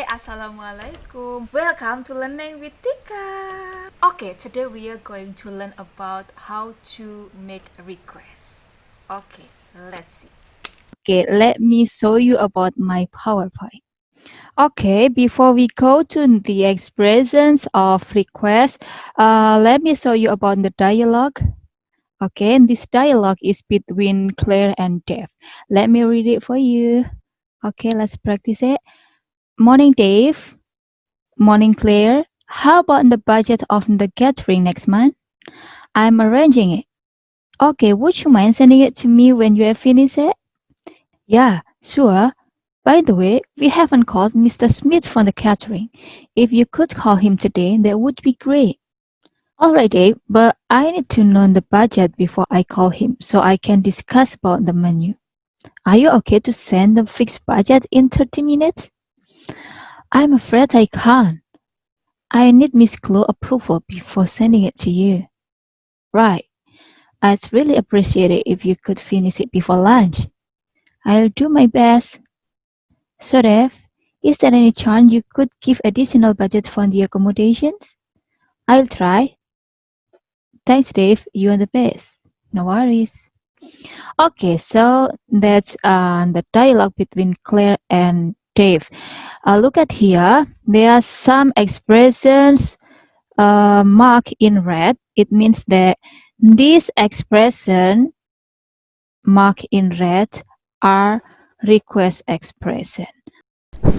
Assalamualaikum. Welcome to Learning with Tika. Okay, today we are going to learn about how to make a request. Okay, let's see. Okay, let me show you about my PowerPoint. Okay, before we go to the expressions of request, let me show you about the dialogue. Okay, and this dialogue is between Claire and Dave. Let me read it for you. Okay, let's practice it. Morning, Dave. Morning, Claire. How about the budget of the gathering next month? I'm arranging it. Okay, would you mind sending it to me when you have finished it? Yeah, sure. By the way, we haven't called Mr. Smith from the catering. If you could call him today, that would be great. Alright, Dave, but I need to know the budget before I call him so I can discuss about the menu. Are you okay to send the fixed budget in 30 minutes? I'm afraid I can't. I need Miss Chloe approval before sending it to you. Right. I'd really appreciate it if you could finish it before lunch. I'll do my best. So, Dev, is there any chance you could give additional budget for the accommodations? I'll try. Thanks, Dave. You are the best. No worries. Okay, so that's the dialogue between Claire and Dave. Look at here. There are some expressions marked in red. It means that these expressions marked in red are request expression.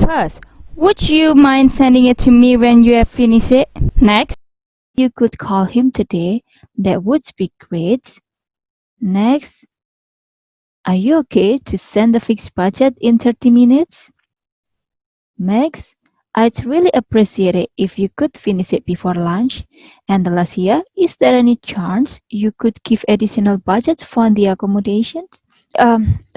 First, would you mind sending it to me when you have finished it? Next, you could call him today. That would be great. Next, are you okay to send the fixed budget in 30 minutes? Next, I'd really appreciate it if you could finish it before lunch. And the last year, is there any chance you could give additional budget for the accommodations?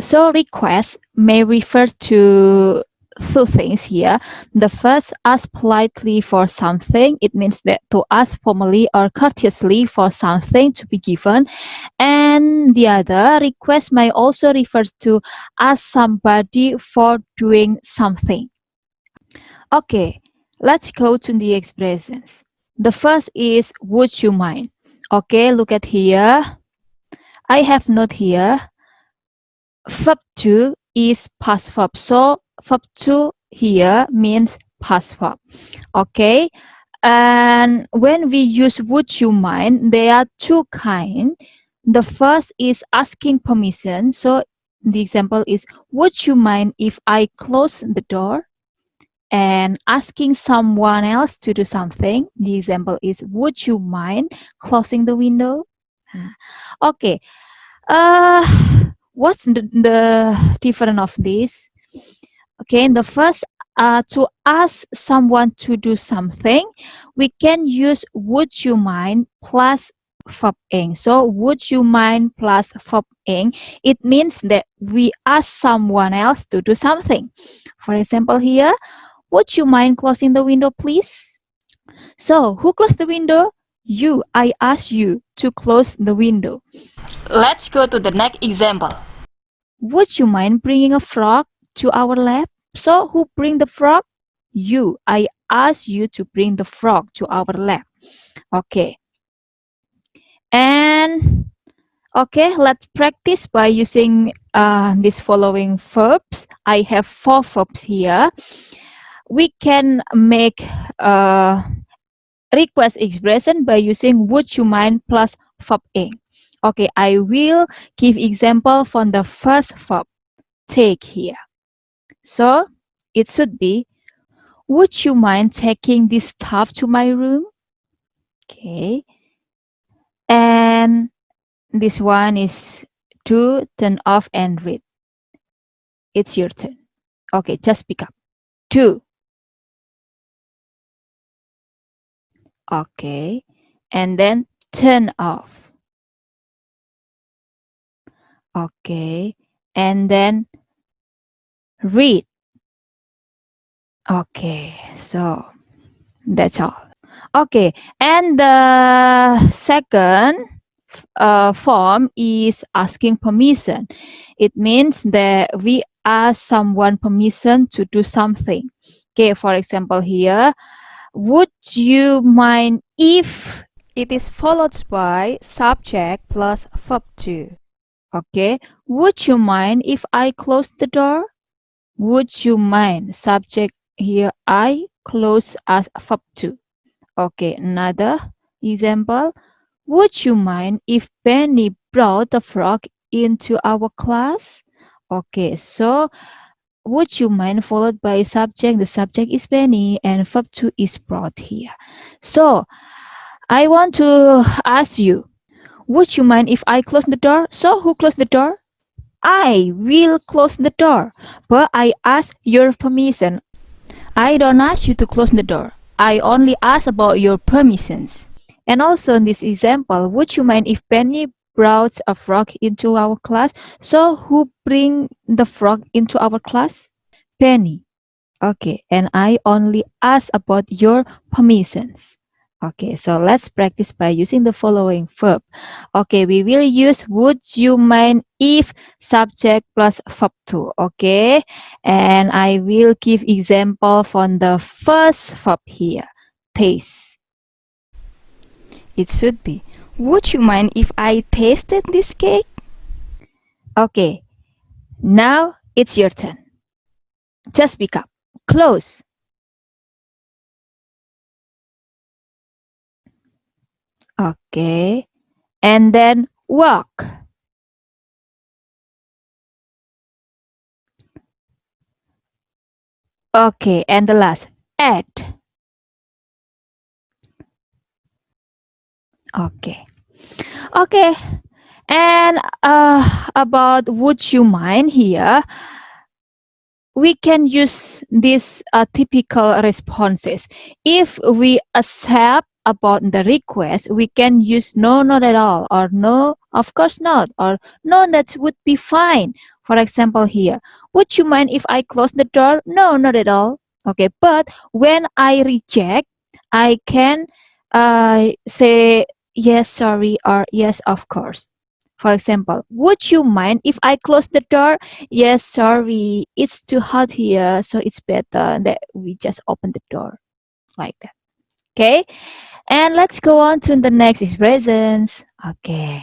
So requests may refer to two things here. The first, ask politely for something. It means that to ask formally or courteously for something to be given. And the other, request may also refer to ask somebody for doing something. Okay, let's go to the expressions. The first is would you mind? Okay, look at here. I have note here. Verb to is past verb. So verb to here means past verb. Okay. And when we use would you mind, there are two kinds. The first is asking permission. So the example is would you mind if I close the door? And asking someone else to do something. The example is would you mind closing the window? Okay. Uh, what's the difference of this? Okay, in the first, to ask someone to do something, we can use would you mind plus verb ing. So would you mind plus verb ing, it means that we ask someone else to do something. For example here, would you mind closing the window please? So who closed the window? You. I asked you to close the window. Let's go to the next example. Would you mind bringing a frog to our lab? So who bring the frog? You. I asked you to bring the frog to our lab. Okay. And okay, let's practice by using these following verbs. I have 4 verbs here. We can make request expression by using would you mind plus verb ing. Okay, I will give example from the first verb. Take here. So it should be, would you mind taking this stuff to my room? Okay. And this one is to turn off and read. It's your turn. Okay, just pick up. 2. Okay. And then turn off. Okay. And then read. Okay. So that's all. Okay. And the second form is asking permission. It means that we ask someone permission to do something. Okay, for example here, would you mind if, It is followed by subject plus verb to. okay, would you mind if I close the door? Would you mind? Subject here I close as verb to. Okay, another example. Would you mind if Penny brought the frog into our class? Okay, so would you mind followed by subject. The subject is Penny and verb to is brought here. So I want to ask you, would you mind if I close the door? So who closed the door? I will close the door, but I ask your permission. I don't ask you to close the door. I only ask about your permissions. And also in this example, would you mind if Penny brought a frog into our class? So who bring the frog into our class? Penny. Okay, and I only ask about your permissions. Okay, so let's practice by using the following verb. Okay, we will use would you mind if subject plus verb to. Okay, and I will give example from the first verb here. Taste. It should be. Would you mind if I tasted this cake? Okay, now it's your turn. Just pick up. Close. Okay, and then walk. Okay, and the last, add. Okay. Okay. And about would you mind here, we can use these typical responses. If we accept about the request, we can use no, not at all, or no, of course not, or no, that would be fine. For example, here, would you mind if I close the door? No, not at all. Okay, but when I reject, I can say yes, sorry, or yes, of course. For example, would you mind if I close the door? Yes, sorry, it's too hot here, so it's better that we just open the door like that. Okay, and let's go on to the next expressions. Okay,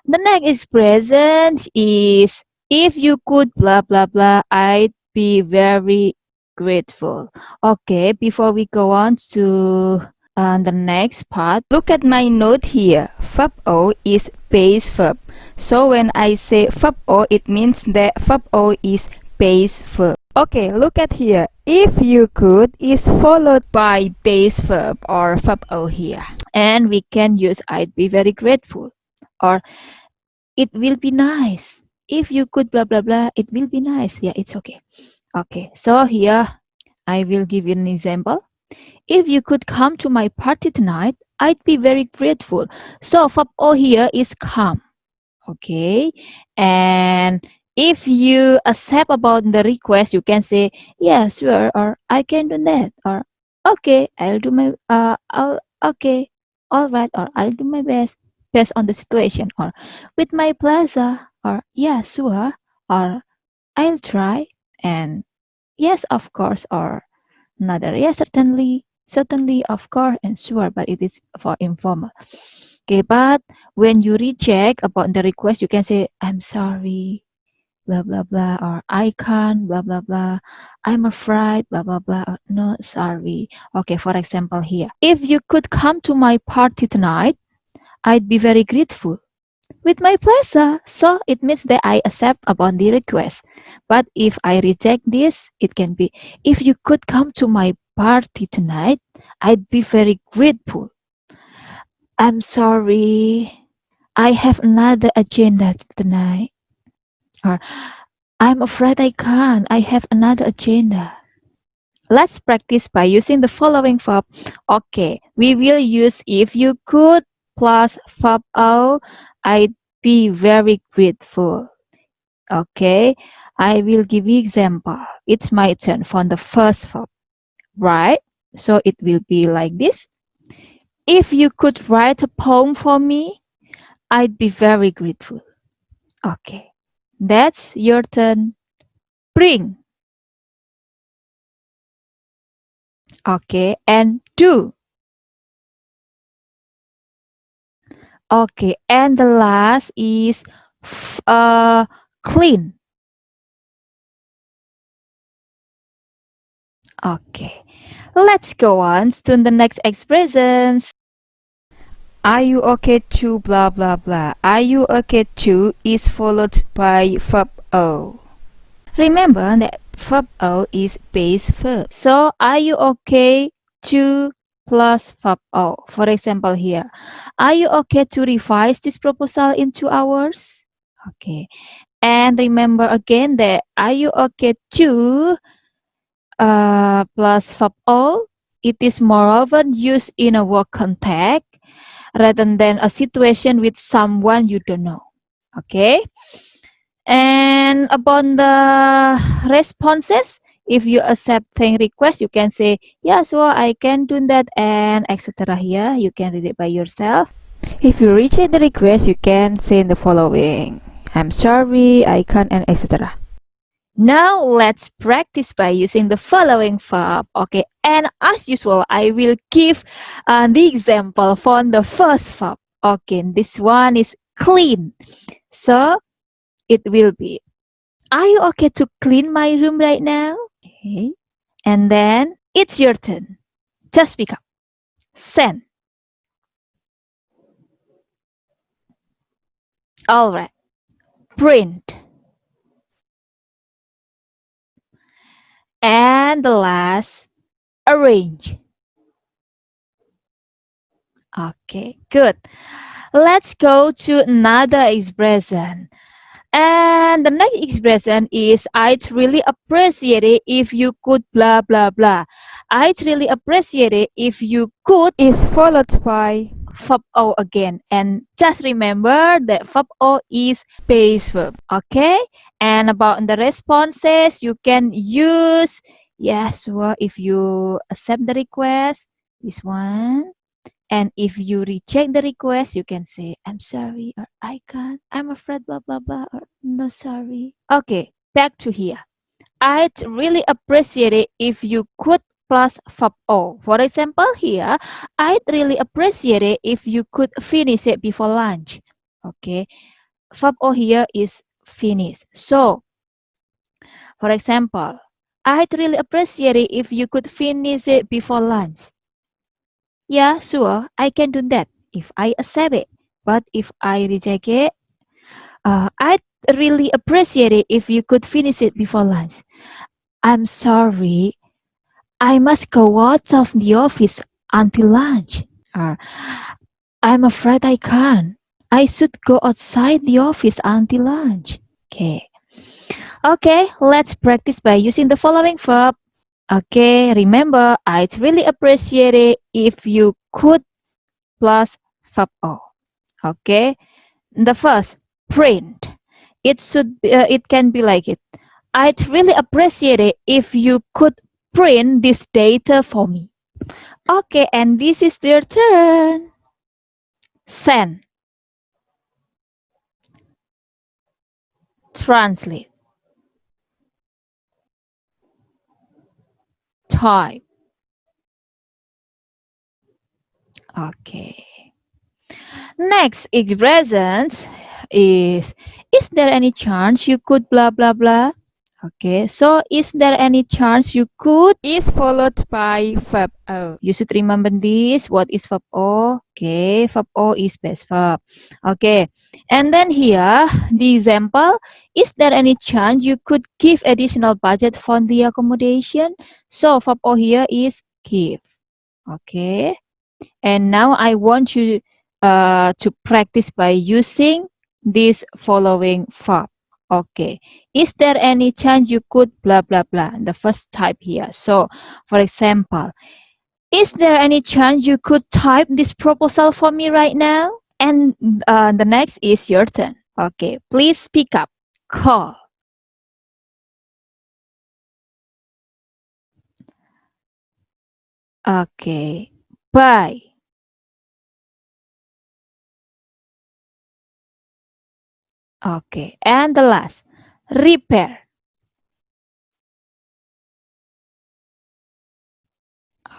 the next expression is if you could blah blah blah, I'd be very grateful. Okay, before we go on to the next part. Look at my note here. Verb O is base verb. So when I say verb O, it means that verb O is base verb. Okay, look at here. If you could is followed by base verb or verb O here. And we can use I'd be very grateful or it will be nice. If you could blah blah blah, it will be nice. Yeah, it's okay. Okay, so here I will give you an example. If you could come to my party tonight, I'd be very grateful. So verb O here is come. Okay, and if you accept about the request, you can say yeah, sure, or I can do that, or okay, I'll do my I'll okay, all right, or I'll do my best based on the situation, or with my pleasure, or yeah, sure, or I'll try, and yes, of course, or another yes, certainly, of course, and sure, but it is for informal. Okay, but when you reject about the request, you can say, I'm sorry, blah, blah, blah, or I can't, blah, blah, blah. I'm afraid, blah, blah, blah. Or, no, sorry. Okay, for example, here. If you could come to my party tonight, I'd be very grateful. With my pleasure. So it means that I accept upon the request. But if I reject this, it can be, if you could come to my party tonight, I'd be very grateful. I'm sorry. I have another agenda tonight. Or I'm afraid I can't. I have another agenda. Let's practice by using the following verb. Okay, we will use if you could plus verb O. I'd be very grateful. Okay, I will give you example. It's my turn for the first verb, right? So it will be like this. If you could write a poem for me, I'd be very grateful. Okay, that's your turn. Bring. Okay, and do. Okay, and the last is clean. Okay, let's go on to the next expressions. Are you okay too? Blah blah blah. Are you okay too is followed by verb o. Remember that verb o is base verb. So, are you okay to plus verb O? For example, here, are you okay to revise this proposal in 2 hours? Okay, and remember again that are you okay to plus verb O? It is more often used in a work context rather than a situation with someone you don't know. Okay. And upon the responses, if you accepting request, you can say, yeah, so I can do that and etc. Here, you can read it by yourself. If you reject the request, you can say the following: I'm sorry, I can't, and etc. Now let's practice by using the following verb. Okay, and as usual, I will give the example for the first verb. Okay, this one is clean. So it will be, are you okay to clean my room right now? Okay. And then it's your turn. Just pick up. Send. All right. Print. And the last, arrange. Okay, good. Let's go to another expression. And the next expression is I'd really appreciate it if you could blah blah blah. I'd really appreciate it if you could Is followed by verb O again. And just remember that verb O is base verb. okay. And about the responses, you can use yes, well, if you accept the request, this one. And if you reject the request, you can say, I'm sorry, or I can't, I'm afraid, blah, blah, blah, or no, sorry. Okay, back to here. I'd really appreciate it if you could plus verb O. For example, here, I'd really appreciate it if you could finish it before lunch. Okay, verb O here is finish. So, for example, I'd really appreciate it if you could finish it before lunch. Yeah, sure, I can do that if I accept it. But if I reject it, I'd really appreciate it if you could finish it before lunch. I'm sorry, I must go out of the office until lunch. Or, I'm afraid I can't. I should go outside the office until lunch. Okay. Okay, let's practice by using the following verb. Okay, remember, I'd really appreciate it if you could plus verb O. Okay, the first, print. It can be like it. I'd really appreciate it if you could print this data for me. Okay, and this is your turn. Send. Translate. Type. Okay. Next expressions is there any chance you could blah blah blah? Okay, so is there any chance you could? Is followed by verb o. You should remember this. What is verb O? Okay, verb O is base verb. Okay, and then here the example, is there any chance you could give additional budget for the accommodation? So verb O here is give. Okay, and now I want you to practice by using this following verb. Okay, is there any chance you could blah blah blah? The first type here. So, for example, is there any chance you could type this proposal for me right now? And the next is your turn. Okay, please speak up. Call. Okay, buy. Okay, and the last, repair.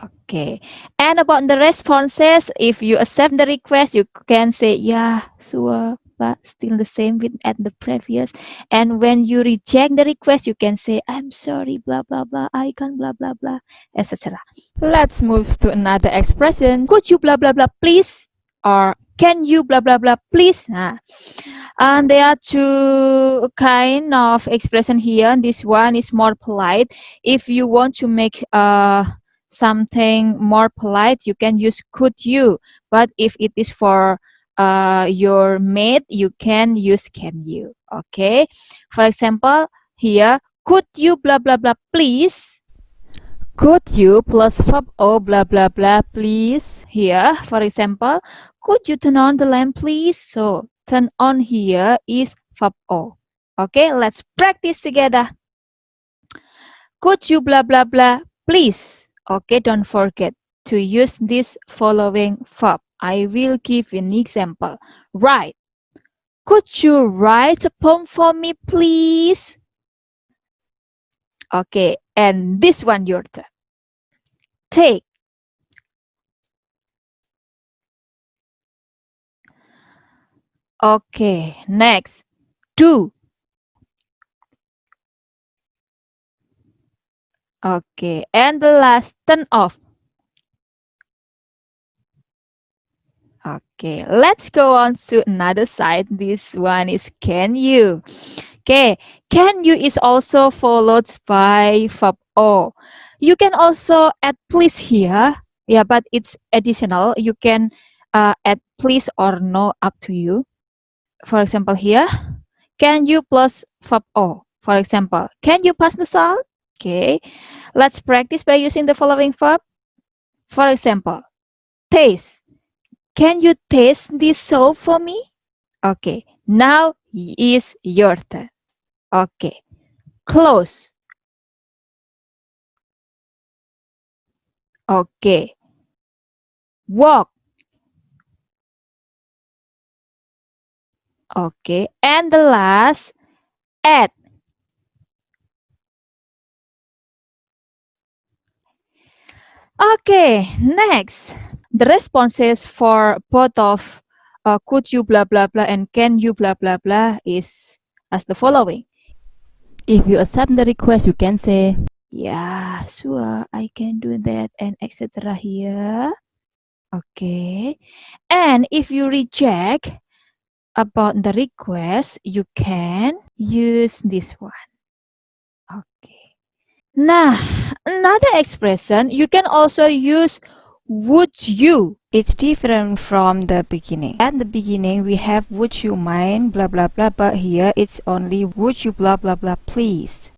Okay. And about the responses, if you accept the request, you can say, yeah, sure, but still the same with at the previous. And when you reject the request, you can say, I'm sorry, blah, blah, blah, I can, blah, blah, blah, etc. Let's move to another expression. Could you, blah, blah, blah, please? Or can you, blah, blah, blah, please? Nah. And there are two kind of expression here. This one is more polite. If you want to make something more polite, you can use could you. But if it is for your mate, you can use can you. Okay. For example, here, could you blah blah blah please? Could you plus verb o blah blah blah please? Here, for example, could you turn on the lamp please? So turn on here is verb o. Okay, let's practice together. Could you blah blah blah please? Okay, don't forget to use this following verb. I will give an example. Write. Could you write a poem for me please? Okay, and this one your turn. Take. Okay, next. Do. Okay, and the last, turn off. Okay, let's go on to another side. This one is can you. Okay, can you is also followed by verb o. You can also add please here. Yeah, but it's additional. You can add please or no, up to you. For example, here, can you plus verb o. For example, can you pass the salt? Okay, let's practice by using the following verb. For example, taste. Can you taste this soap for me? Okay, now is your turn. Okay, close. Okay, walk. Okay, and the last, add. Okay, next. The responses for both of could you blah blah blah and can you blah blah blah is as the following. If you accept the request, you can say, Yeah, sure, I can do that and etc. here. Okay. And if you reject about the request, you can use this one. Okay. Nah, another expression, you can also use would you. it's different from the beginning. At the beginning, we have would you mind blah blah blah, but here it's only would you blah blah blah please.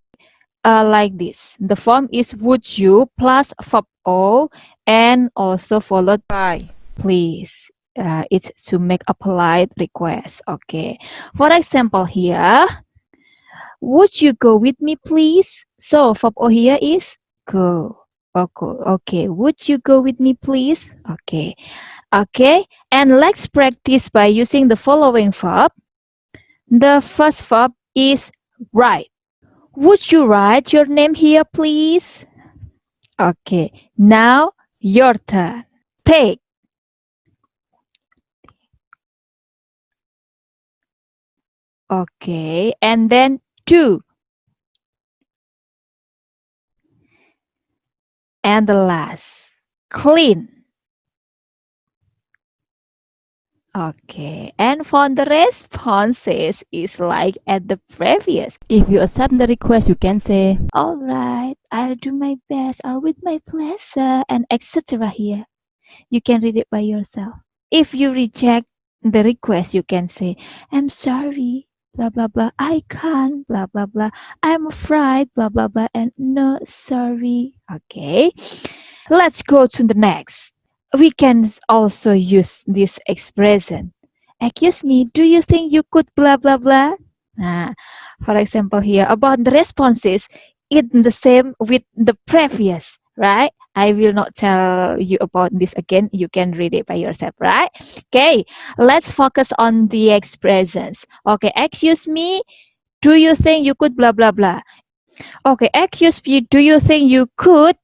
Like this. The form is would you plus verb o and also followed by please. It's to make a polite request. Okay. For example, here, would you go with me, please? So verb o here is go. Okay. Would you go with me, please? Okay. Okay. And let's practice by using the following verb. The first verb is write. Would you write your name here, please? Okay, now your turn. Take. Okay, and then do. And the last, clean. Okay, and for the responses is like at the previous. If you accept the request, you can say, All right, I'll do my best or with my pleasure and etc. here. You can read it by yourself. If you reject the request, you can say, I'm sorry, blah, blah, blah. I can't, blah, blah, blah. I'm afraid, blah, blah, blah. And no, sorry. Okay. Let's go to the next. We can also use this expression. Excuse me, do you think you could blah, blah, blah? For example, here about the responses, it's the same with the previous, right? I will not tell you about this again. You can read it by yourself, right? Okay, let's focus on the expressions. Okay, excuse me, do you think you could blah blah blah? Okay, excuse me, do you think you could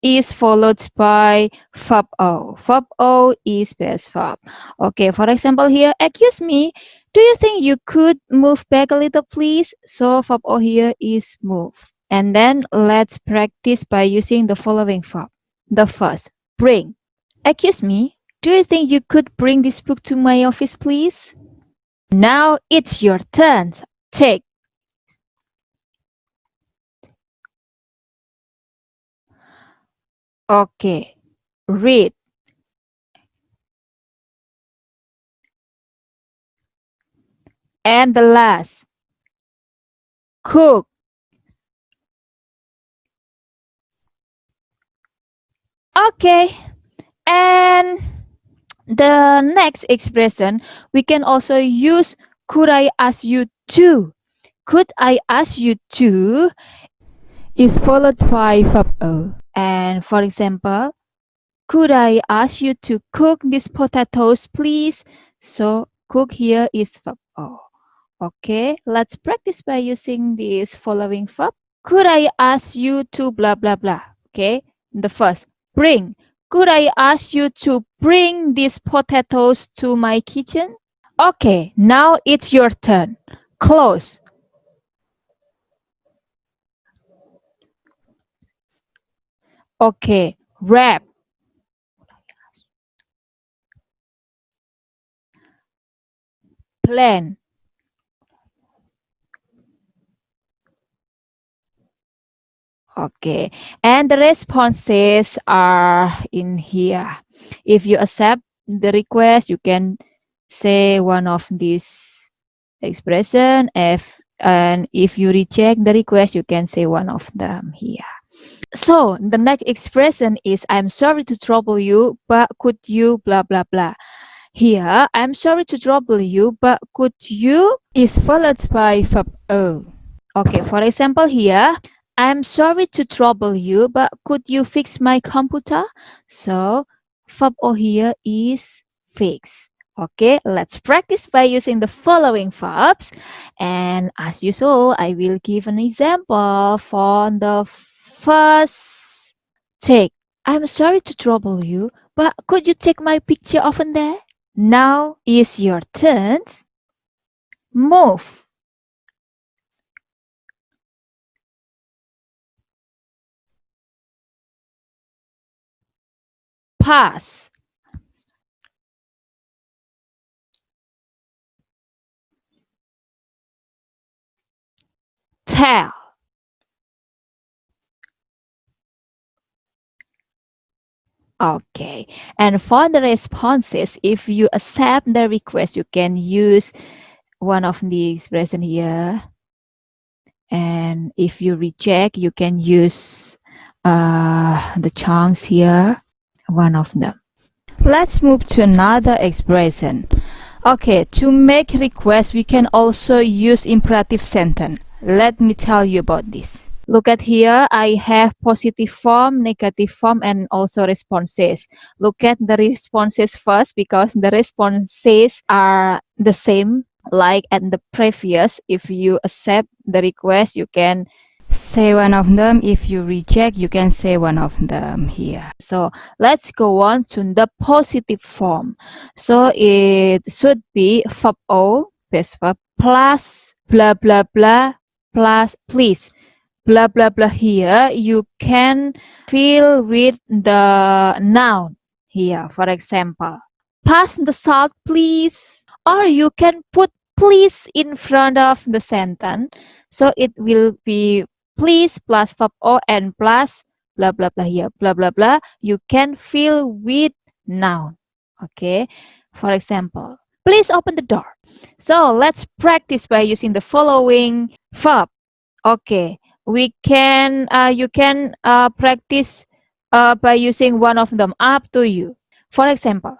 is followed by verb O. Verb O is base verb. Okay, for example here, excuse me, do you think you could move back a little please? So verb O here is move. And then let's practice by using the following verb. The first, bring. Excuse me, do you think you could bring this book to my office please? Now it's your turn. Take. Okay. Read. And the last, cook. Okay. And the next expression, we can also use could I ask you to. Could I ask you to? Is followed by verb O. And for example, could I ask you to cook these potatoes, please? So cook here is verb O. Okay, let's practice by using this following verb. Could I ask you to blah blah blah? Okay, the first, bring. Could I ask you to bring these potatoes to my kitchen? Okay, now it's your turn. Close. Okay, wrap. Plan. Okay, and the responses are in here. If you accept the request, you can say one of these expression. And if you reject the request, you can say one of them here. So the next expression is I'm sorry to trouble you, but could you blah blah blah. Here, I'm sorry to trouble you, but could you? Is followed by verb O. Okay, for example here, I'm sorry to trouble you, but could you fix my computer? So verb O here is fix. Okay, let's practice by using the following verbs. And as usual, I will give an example for the first take. I'm sorry to trouble you, but could you take my picture often there? Now is your turn. Move. Pass. Tell. Okay, and for the responses, if you accept the request, you can use one of the expression here. And if you reject, you can use the chunks here, one of them. Let's move to another expression. Okay, to make requests, we can also use imperative sentence. Let me tell you about this. Look at here, I have positive form, negative form, and also responses. Look at the responses first because the responses are the same like at the previous. If you accept the request, you can say one of them. If you reject, you can say one of them here. So let's go on to the positive form. So it should be verb O, base verb, plus blah blah blah, plus please. Blah blah blah here you can fill with the noun here. For example, pass the salt please. Or you can put please in front of the sentence. So it will be please plus verb O and plus blah blah blah here. Blah blah blah. You can fill with noun. Okay. For example, please open the door. So let's practice by using the following verb. Okay, we can you can practice by using one of them, up to you. For example,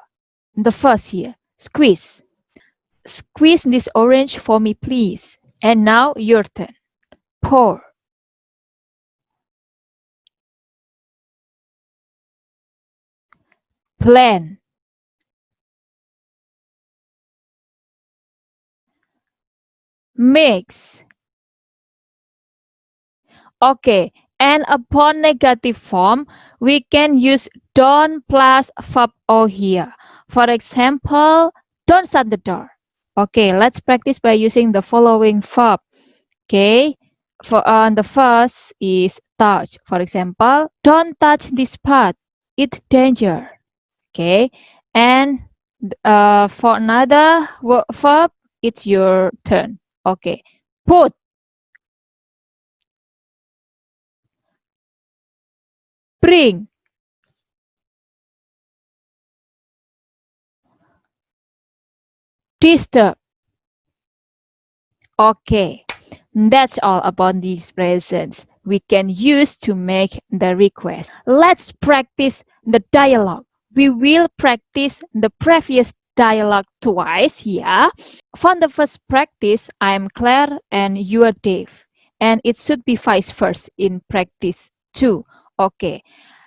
the first here, squeeze. Squeeze this orange for me, please. And now your turn. Pour. Plan. Mix. Okay, And upon negative form, we can use don't plus verb O here. For example, don't shut the door. Okay, let's practice by using the following verb. Okay, for the first is touch. For example, don't touch this part. It's danger. Okay, and for another verb, it's your turn. Okay, put, bring, disturb. Okay, that's all about the expressions we can use to make the request. Let's practice the dialogue. We will practice the previous dialogue twice here. For the first practice, I'm Claire and you are Dave. And it should be vice versa in practice too. Okay,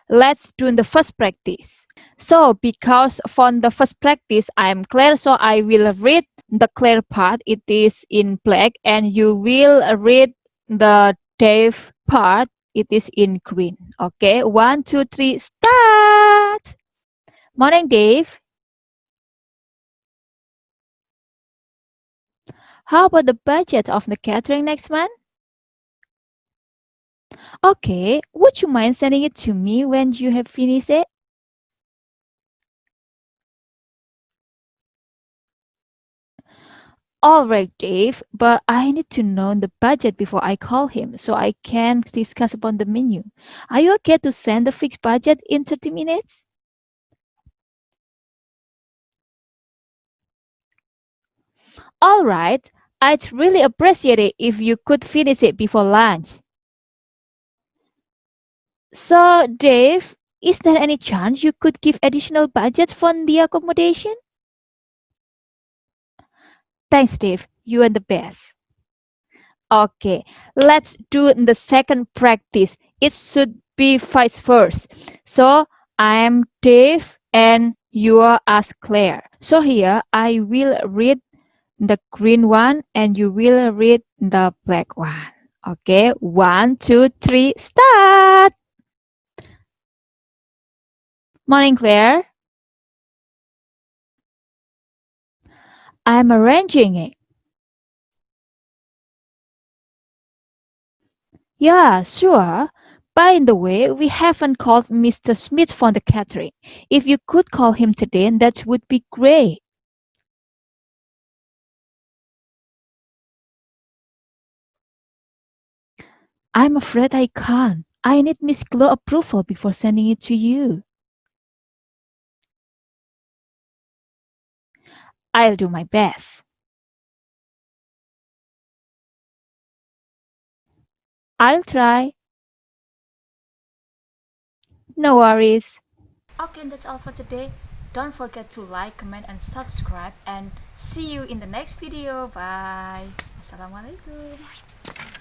let's do the first practice. So because for the first practice I'm Claire, so I will read the Claire part. It is in black, and you will read the Dave part. It is in green. Okay, 1, 2, 3, start. Morning, Dave. How about the budget of the catering next month? Okay, would you mind sending it to me when you have finished it? All right, Dave, but I need to know the budget before I call him so I can discuss upon the menu. Are you okay to send the fixed budget in 30 minutes? All right, I'd really appreciate it if you could finish it before lunch. So, Dave, is there any chance you could give additional budget for the accommodation? Thanks, Dave. You are the best. Okay, let's do the second practice. It should be vice versa. So I'm Dave and you are as Claire. So here I will read the green one and you will read the black one. Okay, 1, 2, 3, start. Morning, Claire. I'm arranging it. Yeah, sure. By the way, we haven't called Mr. Smith for the catering. If you could call him today, that would be great. I'm afraid I can't. I need Miss Glow approval before sending it to you. I'll do my best. I'll try. No worries. Okay, that's all for today. Don't forget to like, comment, and subscribe. And see you in the next video. Bye. Assalamualaikum.